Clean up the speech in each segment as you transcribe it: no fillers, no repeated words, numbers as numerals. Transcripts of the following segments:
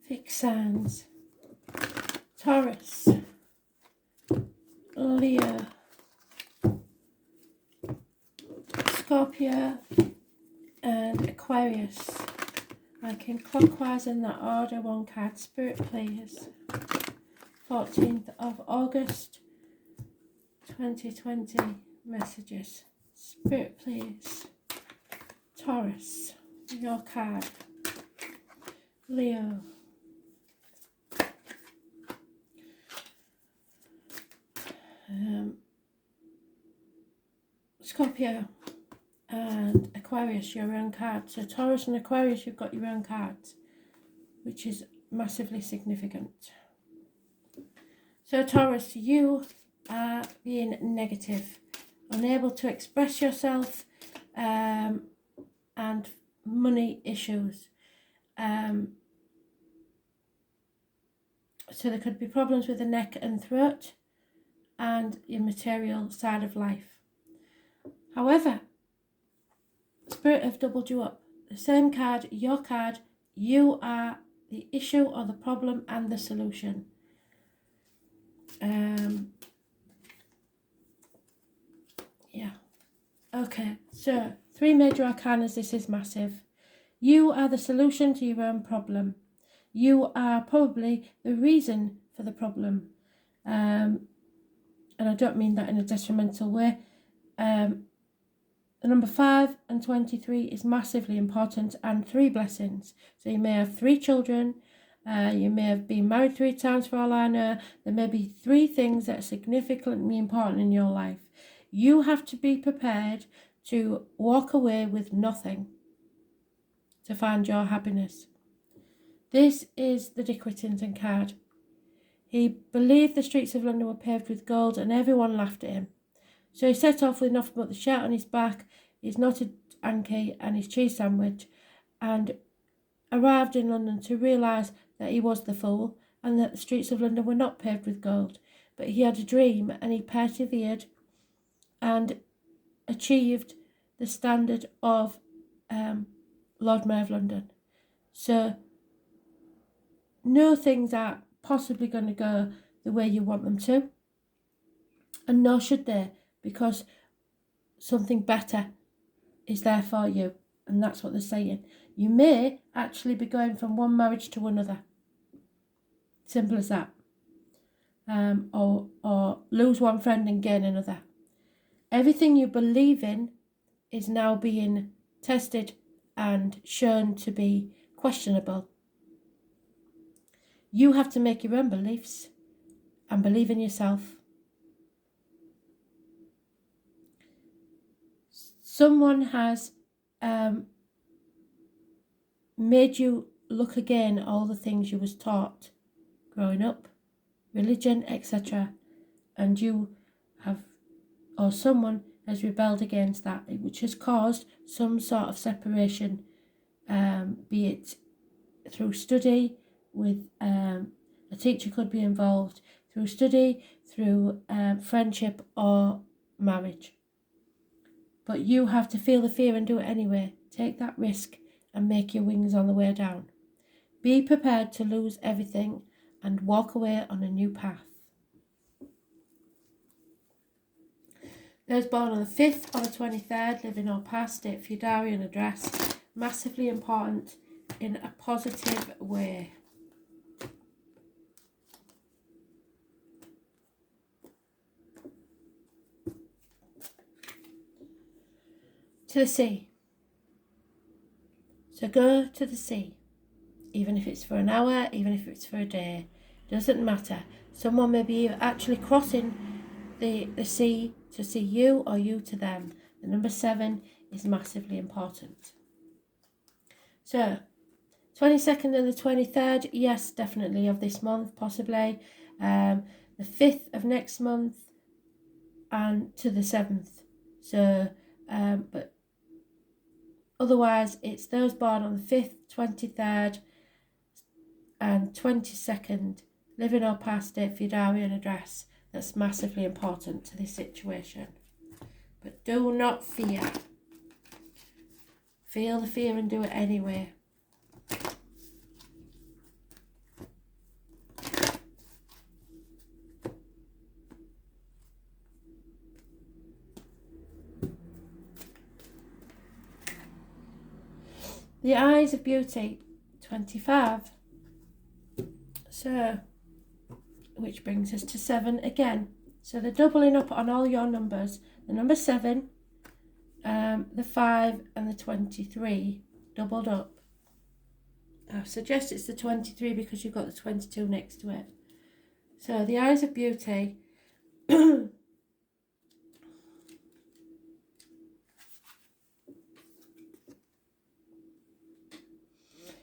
fixed signs: Taurus, Leo, Scorpio and Aquarius. Like in clockwise in that order, one card. Spirit, please. 14th of August 2020 messages. Spirit, please. Taurus, your card. Leo. Scorpio and Aquarius, your own card. So Taurus and Aquarius, you've got your own cards, which is massively significant. So Taurus, you are being negative, unable to express yourself, and money issues. So there could be problems with the neck and throat and your material side of life. However, Spirit have doubled you up. The same card, your card, you are the issue or the problem and the solution. Yeah. Okay, so 3 major arcanas, this is massive. You are the solution to your own problem. You are probably the reason for the problem. And I don't mean that in a detrimental way. The number 5 and 23 is massively important, and 3 blessings. So you may have 3 children. You may have been married 3 times for all I know. There may be 3 things that are significantly important in your life. You have to be prepared to walk away with nothing to find your happiness. This is the Dick Whittington card. He believed the streets of London were paved with gold and everyone laughed at him. So he set off with nothing but the shirt on his back, his knotted hanky and his cheese sandwich, and arrived in London to realise that he was the fool and that the streets of London were not paved with gold. But he had a dream and he persevered and achieved the standard of Lord Mayor of London. So no things are possibly going to go the way you want them to, and nor should they, because something better is there for you, and that's what they're saying. You may actually be going from one marriage to another. Simple as that. Or lose one friend and gain another. Everything you believe in is now being tested and shown to be questionable. You have to make your own beliefs and believe in yourself. Someone has made you look again at all the things you was taught growing up, religion, etc. And you have, or someone has rebelled against that, which has caused some sort of separation, be it through study, with a teacher could be involved, through study, through friendship or marriage. But you have to feel the fear and do it anyway. Take that risk and make your wings on the way down. Be prepared to lose everything and walk away on a new path. Those born on the 5th or the 23rd, living or past, date for your diary and address. Massively important in a positive way. To the sea. So go to the sea, even if it's for an hour, even if it's for a day, doesn't matter. Someone may be actually crossing the sea to see you or you to them. The number 7 is massively important. So 22nd and the 23rd, yes, definitely of this month, possibly. The 5th of next month and to the 7th. So, but otherwise, it's those born on the 5th, 23rd and 22nd, living or past, date for your diary and address. That's massively important to this situation. But do not fear. Feel the fear and do it anyway. The eyes of beauty, 25. So, which brings us to 7 again. So they're doubling up on all your numbers. The number 7, the 5 and the 23 doubled up. I suggest it's the 23 because you've got the 22 next to it. So the eyes of beauty.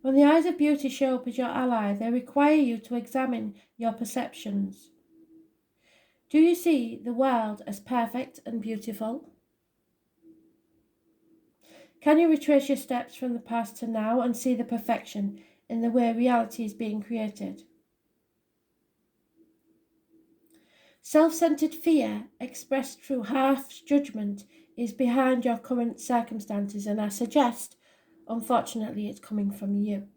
When the eyes of beauty show up as your ally, they require you to examine your perceptions. Do you see the world as perfect and beautiful? Can you retrace your steps from the past to now and see the perfection in the way reality is being created? Self-centered fear, expressed through harsh judgment, is behind your current circumstances, and I suggest, unfortunately, it's coming from you.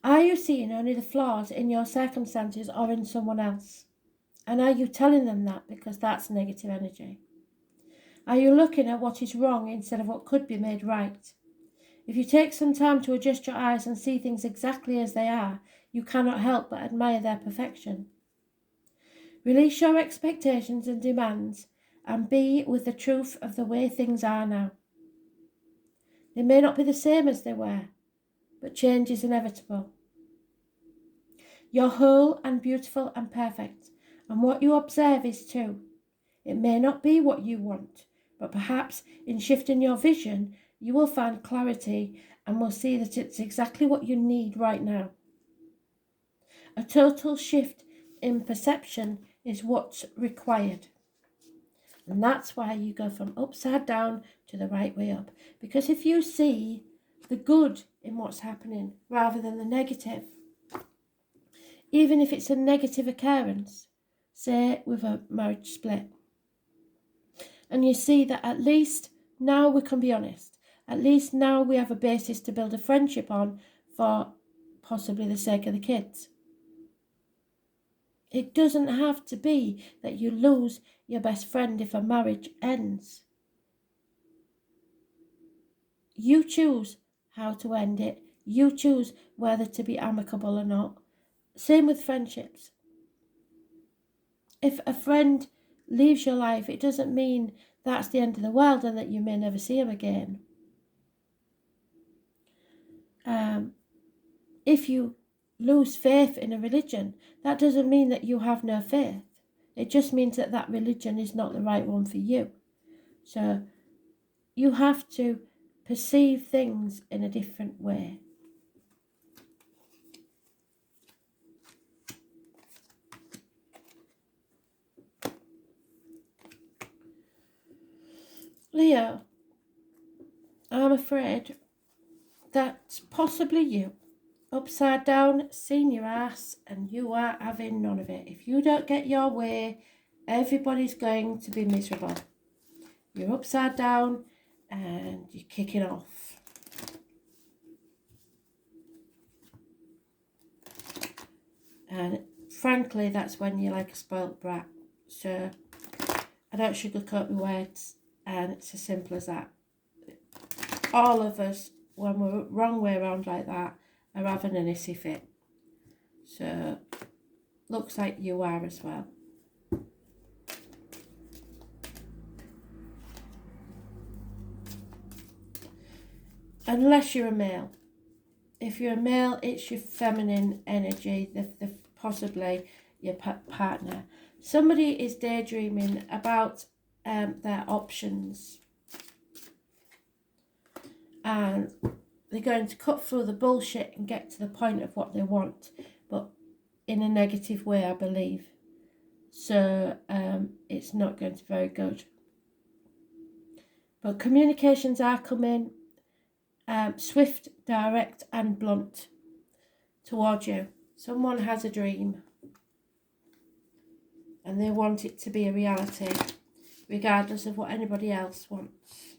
Are you seeing only the flaws in your circumstances or in someone else? And are you telling them that because that's negative energy? Are you looking at what is wrong instead of what could be made right? If you take some time to adjust your eyes and see things exactly as they are, you cannot help but admire their perfection. Release your expectations and demands and be with the truth of the way things are now. They may not be the same as they were, but change is inevitable. You're whole and beautiful and perfect, and what you observe is too. It may not be what you want, but perhaps in shifting your vision, you will find clarity and will see that it's exactly what you need right now. A total shift in perception is what's required. And that's why you go from upside down to the right way up. Because if you see the good in what's happening rather than the negative, even if it's a negative occurrence, say with a marriage split, and you see that at least now we can be honest, at least now we have a basis to build a friendship on for possibly the sake of the kids. It doesn't have to be that you lose your best friend if a marriage ends. You choose how to end it. You choose whether to be amicable or not. Same with friendships. If a friend leaves your life, it doesn't mean that's the end of the world and that you may never see him again. If you lose faith in a religion, that doesn't mean that you have no faith. It just means that that religion is not the right one for you. So you have to perceive things in a different way. Leo, I'm afraid that's possibly you. Upside down, seeing your ass, and you are having none of it. If you don't get your way, everybody's going to be miserable. You're upside down and you're kicking off. And frankly, that's when you're like a spoilt brat. So I don't sugarcoat my words, and it's as simple as that. All of us, when we're wrong way around like that, are having an hissy fit. So looks like you are as well. Unless you're a male. If you're a male, it's your feminine energy, the possibly your partner. Somebody is daydreaming about their options, and they're going to cut through the bullshit and get to the point of what they want, but in a negative way, I believe. So it's not going to be very good. But communications are coming swift, direct and blunt towards you. Someone has a dream and they want it to be a reality, regardless of what anybody else wants.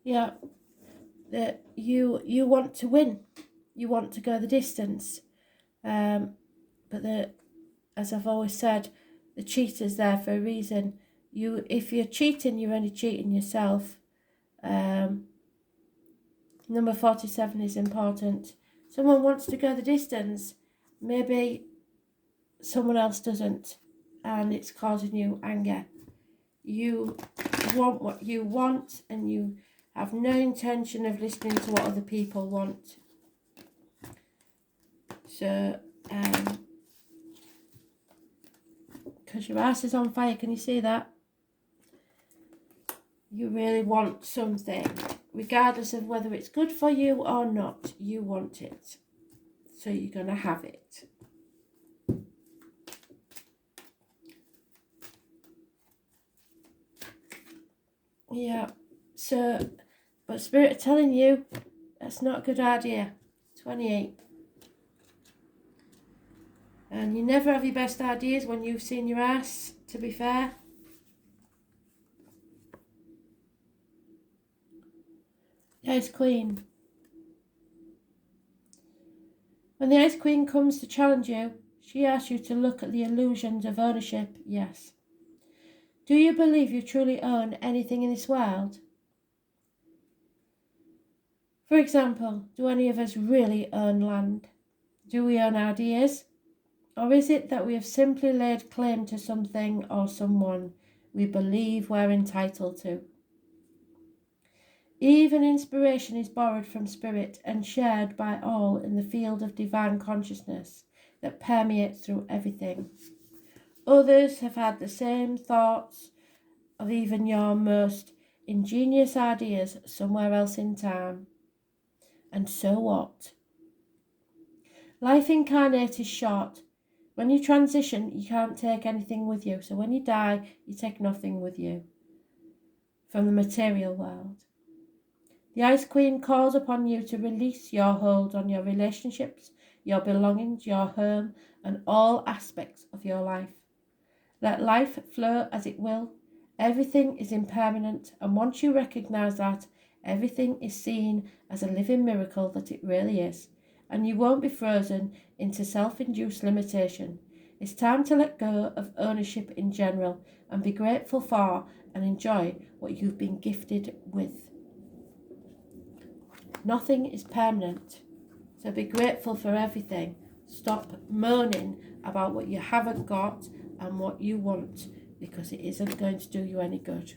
Yeah, that you want to win. You want to go the distance. But as I've always said, the cheater's there for a reason. If you're cheating, you're only cheating yourself. Number 47 is important. Someone wants to go the distance. Maybe someone else doesn't, and it's causing you anger. You want what you want, and you have no intention of listening to what other people want. So, because your ass is on fire, can you see that? You really want something, regardless of whether it's good for you or not. You want it, so you're going to have it. Yeah, so, but Spirit are telling you that's not a good idea. 28. And you never have your best ideas when you've seen your ass, to be fair. The Ice Queen. When the Ice Queen comes to challenge you, she asks you to look at the illusions of ownership. Yes. Do you believe you truly own anything in this world? For example, do any of us really own land? Do we own ideas? Or is it that we have simply laid claim to something or someone we believe we're entitled to? Even inspiration is borrowed from spirit and shared by all in the field of divine consciousness that permeates through everything. Others have had the same thoughts of even your most ingenious ideas somewhere else in time. And so what? Life incarnate is short. When you transition, you can't take anything with you. So when you die, you take nothing with you from the material world. The Ice Queen calls upon you to release your hold on your relationships, your belongings, your home, and all aspects of your life. Let life flow as it will. Everything is impermanent, and once you recognize that, everything is seen as a living miracle that it really is, and you won't be frozen into self-induced limitation. It's time to let go of ownership in general and be grateful for and enjoy what you've been gifted with. Nothing is permanent, so be grateful for everything. Stop moaning about what you haven't got and what you want, because it isn't going to do you any good.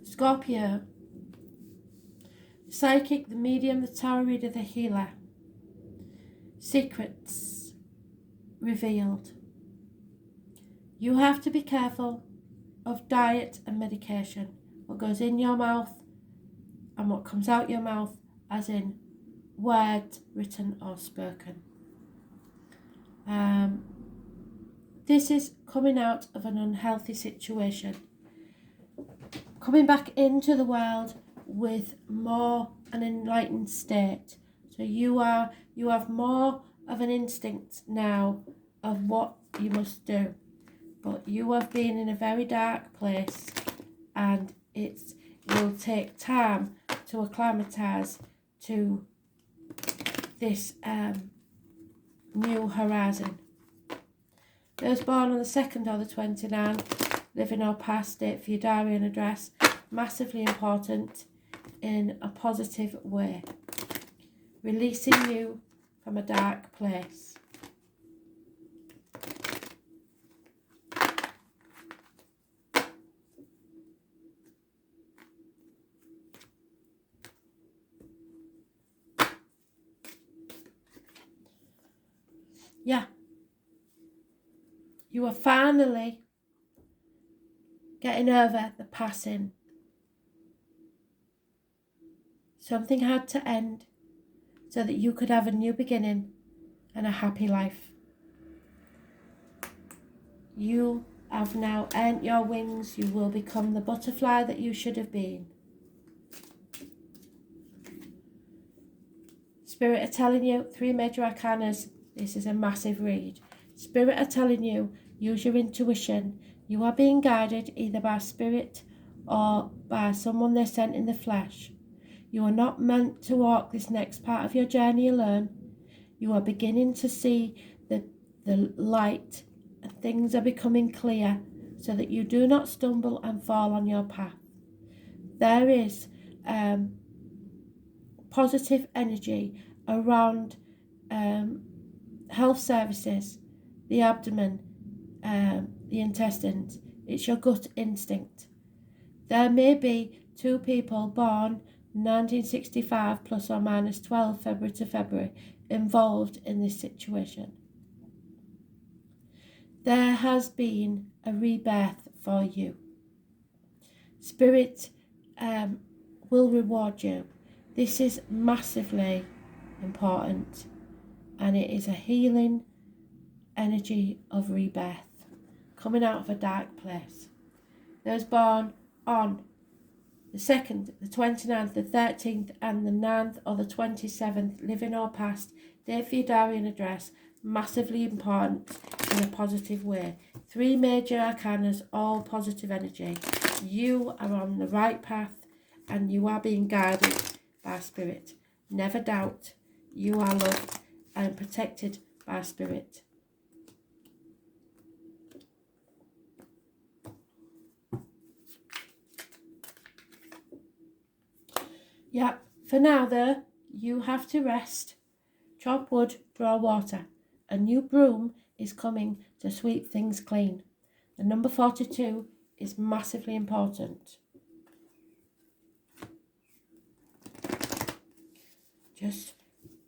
Scorpio. The psychic, the medium, the tarot reader, the healer. Secrets revealed. You have to be careful of diet and medication. What goes in your mouth and what comes out your mouth, as in words written or spoken. This is coming out of an unhealthy situation. Coming back into the world with more an enlightened state. So you have more of an instinct now of what you must do. But you have been in a very dark place, and it will take time to acclimatise to this new horizon. Those born on the 2nd or the 29th, living or past, date for your diary and address, massively important in a positive way, releasing you from a dark place. Yeah, you are finally getting over the passing. Something had to end so that you could have a new beginning and a happy life. You have now earned your wings. You will become the butterfly that you should have been. Spirit are telling you, 3 major arcanas, this is a massive read. Spirit are telling you, use your intuition, You are being guided either by spirit or by someone they sent in the flesh. You are not meant to walk this next part of your journey alone. You are beginning to see the light, and things are becoming clear so that you do not stumble and fall on your path. There is positive energy around health services, the abdomen, the intestines. It's your gut instinct. There may be 2 people born 1965 plus or minus 12 February to February involved in this situation. There has been a rebirth for you. Spirit will reward you. This is massively important, and it is a healing energy of rebirth, coming out of a dark place. Those born on the 2nd, the 29th, the 13th and the 9th or the 27th, living or past, date for your diary and address, massively important in a positive way. 3 major arcanas, all positive energy. You are on the right path and you are being guided by spirit. Never doubt you are loved and protected by spirit. Yep, for now though, you have to rest, chop wood, draw water. A new broom is coming to sweep things clean. The number 42 is massively important. Just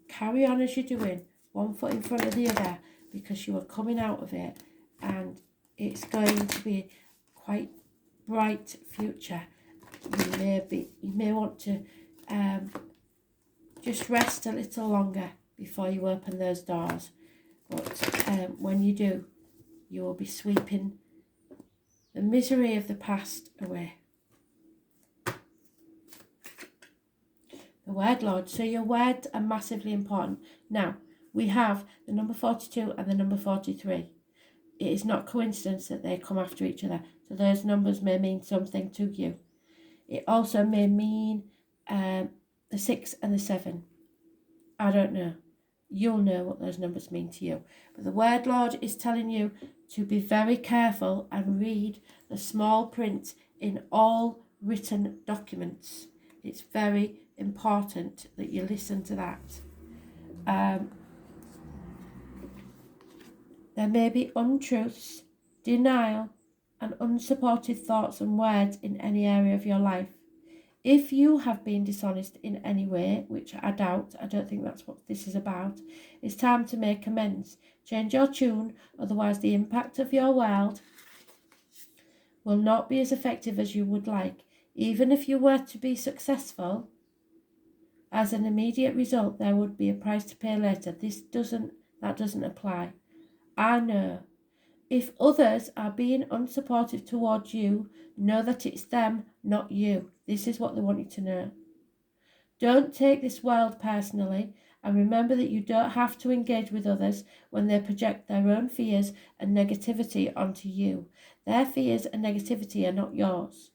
carry on as you're doing, 1 foot in front of the other, because you are coming out of it and it's going to be quite bright future. You may want to just rest a little longer before you open those doors, but when you do, you will be sweeping the misery of the past away. The word Lord, so your words are massively important. Now, we have the number 42 and the number 43. It is not coincidence that they come after each other, so those numbers may mean something to you. It also may mean the 6 and the 7. I don't know. You'll know what those numbers mean to you. But the word Lord is telling you to be very careful and read the small print in all written documents. It's very important that you listen to that. There may be untruths, denial, and unsupported thoughts and words in any area of your life. If you have been dishonest in any way, which I doubt, I don't think that's what this is about, it's time to make amends. Change your tune, otherwise the impact of your world will not be as effective as you would like. Even if you were to be successful, as an immediate result, there would be a price to pay later. That doesn't apply. I know. If others are being unsupportive towards you, know that it's them, not you. This is what they want you to know. Don't take this world personally, and remember that you don't have to engage with others when they project their own fears and negativity onto you. Their fears and negativity are not yours.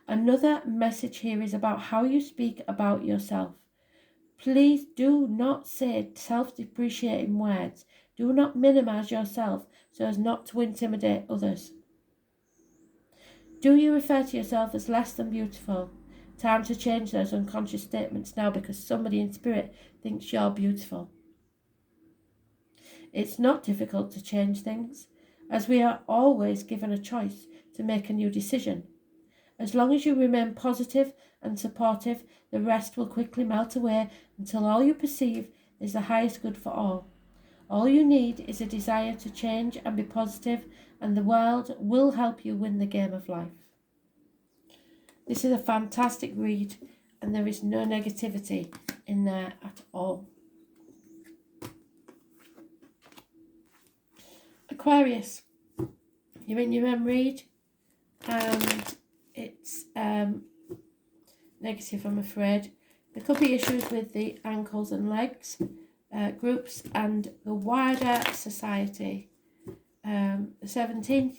Another message here is about how you speak about yourself. Please do not say self-depreciating words. Do not minimize yourself so as not to intimidate others. Do you refer to yourself as less than beautiful? Time to change those unconscious statements now, because somebody in spirit thinks you're beautiful. It's not difficult to change things, as we are always given a choice to make a new decision. As long as you remain positive and supportive, the rest will quickly melt away until all you perceive is the highest good for all. All you need is a desire to change and be positive, and the world will help you win the game of life. This is a fantastic read, and there is no negativity in there at all. Aquarius, you're in your own read, and it's negative, I'm afraid. There could be issues with the ankles and legs groups and the wider society. The 17th,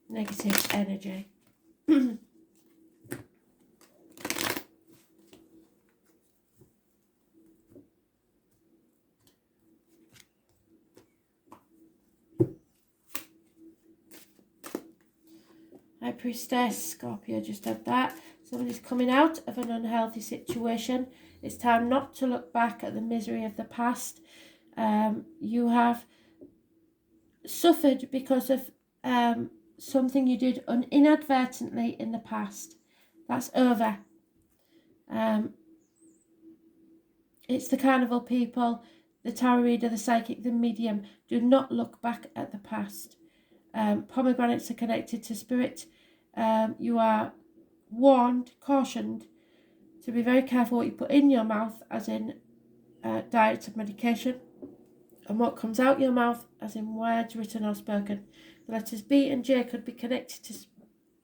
negative energy. High Priestess, Scorpio just had that. Somebody's coming out of an unhealthy situation. It's time not to look back at the misery of the past. You have suffered because of something you did inadvertently in the past. That's over. It's the carnival people, the tarot reader, the psychic, the medium. Do not look back at the past. Pomegranates are connected to spirit. You are warned, cautioned to be very careful what you put in your mouth, as in diet and medication, and what comes out your mouth, as in words written or spoken. The letters B and J could be connected to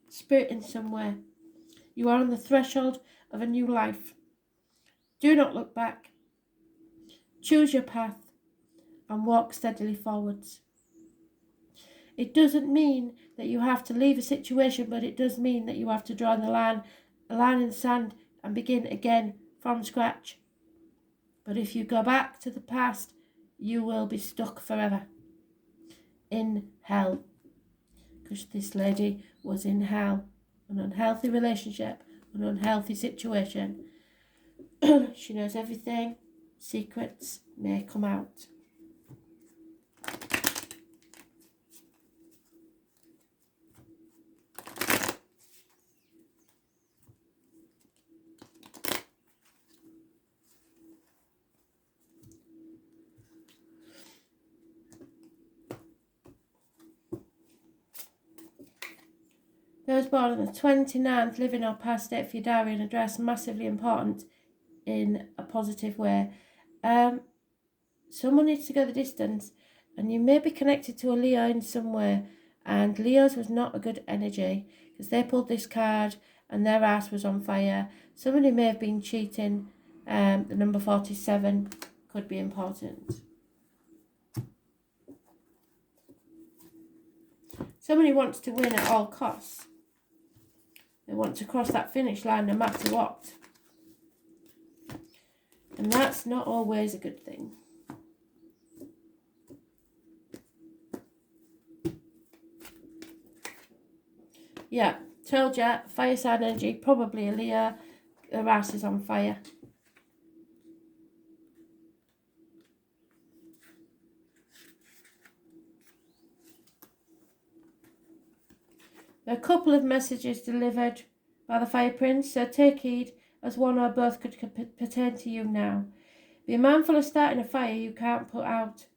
spirit in some way. You are on the threshold of a new life. Do not look back. Choose your path and walk steadily forwards. It doesn't mean that you have to leave a situation, but it does mean that you have to draw a line in the sand and begin again from scratch. But if you go back to the past, you will be stuck forever in hell. Because this lady was in hell. An unhealthy relationship, an unhealthy situation. She knows everything. Secrets may come out. Those born on the 29th, living or past date for your diary and address, massively important in a positive way. Someone needs to go the distance, and you may be connected to a Leo in some way, and Leo's was not a good energy because they pulled this card and their ass was on fire. Somebody may have been cheating. The number 47 could be important. Somebody wants to win at all costs. They want to cross that finish line no matter what. And that's not always a good thing. Yeah, told ya, fire sign energy, probably a Leo. Their ass is on fire. There are a couple of messages delivered by the Fire Prince, so take heed, as one or both could pertain to you now. Be mindful of starting a fire you can't put out.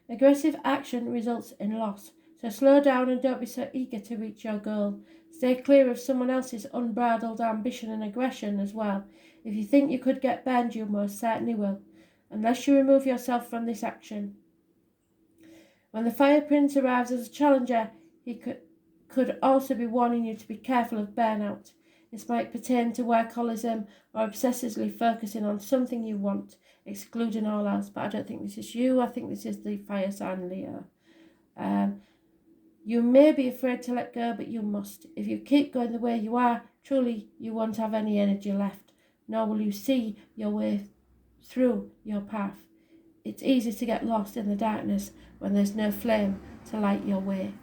Aggressive action results in loss, so slow down and don't be so eager to reach your goal. Stay clear of someone else's unbridled ambition and aggression as well. If you think you could get burned, you most certainly will, unless you remove yourself from this action. When the Fire Prince arrives as a challenger, he could also be warning you to be careful of burnout. This might pertain to workaholism or obsessively focusing on something you want, excluding all else. But I don't think this is you. I think this is the fire sign Leo. You may be afraid to let go, but you must. If you keep going the way you are, truly you won't have any energy left, nor will you see your way through your path. It's easy to get lost in the darkness when there's no flame to light your way.